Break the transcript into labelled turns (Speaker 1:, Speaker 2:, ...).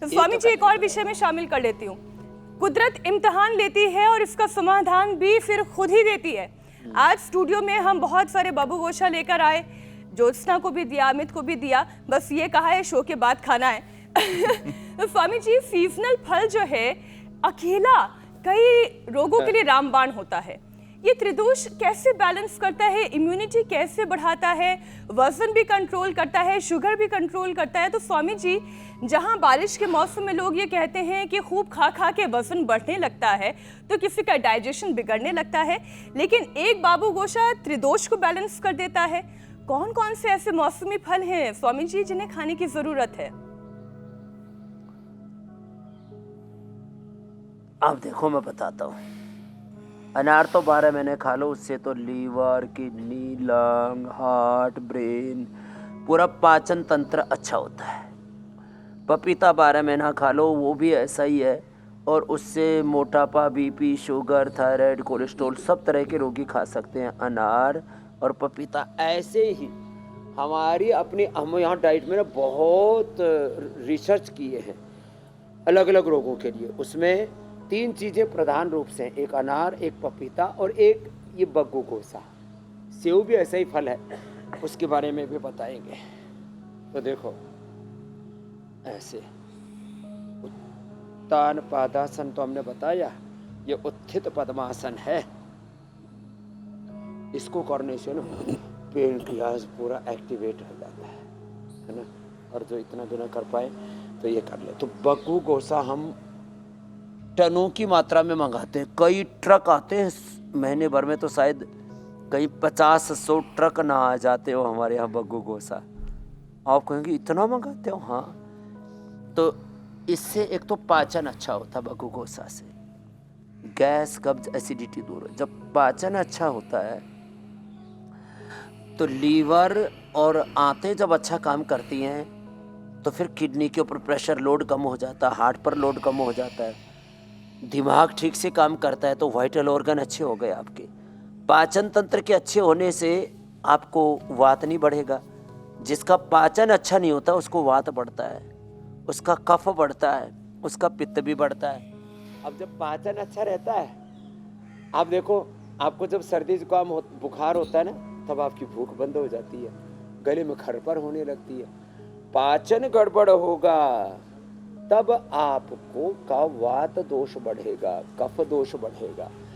Speaker 1: तो स्वामी जी एक और विषय में शामिल कर लेती हूँ। कुदरत इम्तिहान लेती है और इसका समाधान भी फिर खुद ही देती है। आज स्टूडियो में हम बहुत सारे बाबू गोशा लेकर आए, ज्योत्सना को भी दिया, अमित को भी दिया, बस ये कहा है शो के बाद खाना है। तो स्वामी जी सीजनल फल जो है अकेला कई रोगों के लिए रामबाण होता है। ये त्रिदोष कैसे बैलेंस करता है, इम्यूनिटी कैसे बढ़ाता है, वजन भी कंट्रोल करता है, शुगर भी कंट्रोल करता है। तो स्वामी जी जहां बारिश के मौसम में लोग ये कहते हैं कि खूब खा खा के वजन बढ़ने लगता है तो किसी का डाइजेशन बिगड़ने लगता है, लेकिन एक बाबू गोशा त्रिदोष को बैलेंस कर देता है। कौन कौन से ऐसे मौसमी फल हैं स्वामी जी जिन्हें खाने की जरूरत है?
Speaker 2: अब देखो मैं बताता हूँ। अनार तो 12 महीने खा लो, उससे तो liver, kidney, lung, heart, brain, पूरा पाचन तंत्र अच्छा होता है। पपीता 12 महीना खा लो, वो भी ऐसा ही है, और उससे मोटापा, बीपी, शुगर, थायराइड, कोलेस्ट्रॉल सब तरह के रोगी खा सकते हैं। अनार और पपीता ऐसे ही हम यहाँ डाइट में ना बहुत रिसर्च किए हैं अलग अलग रोगों के लिए। उसमें 3 चीज़ें प्रधान रूप से हैं, एक अनार, एक पपीता और एक ये बग्गू गोसा। सेव भी ऐसा ही फल है, उसके बारे में भी बताएंगे। तो देखो ऐसे उत्तान पादासन तो हमने बताया, ये उत्थित पद्मासन है। इसको करने से ना पेनक्रियाज पूरा एक्टिवेट हो जाता है ना, और जो इतना भी ना कर पाए तो ये कर ले। तो बग्गू गोसा हम टनों की मात्रा में मंगाते हैं, कई ट्रक आते हैं महीने भर में, तो शायद कहीं 50-100 ट्रक ना आ जाते हो हमारे यहाँ बग्गू गोसा। आप कहेंगे इतना मंगाते हो? हाँ, तो इससे एक तो पाचन अच्छा होता है बग्गू गोसा से, गैस, कब्ज, एसिडिटी दूर हो। जब पाचन अच्छा होता है तो लीवर और आंतें जब अच्छा काम करती हैं तो फिर किडनी के ऊपर प्रेशर लोड कम हो जाता है, हार्ट पर लोड कम हो जाता है, दिमाग ठीक से काम करता है, तो वाइटल ऑर्गन अच्छे हो गए आपके। पाचन तंत्र के अच्छे होने से आपको वात नहीं बढ़ेगा। जिसका पाचन अच्छा नहीं होता उसको वात बढ़ता है, उसका कफ बढ़ता है, उसका पित्त भी बढ़ता है। अब जब पाचन अच्छा रहता है, आप देखो, आपको जब सर्दी जुकाम बुखार होता है ना, तब आपकी भूख बंद हो जाती है, गले में खरपन होने लगती है। पाचन गड़बड़ होगा तब आपको का वात दोष बढ़ेगा, कफ दोष बढ़ेगा।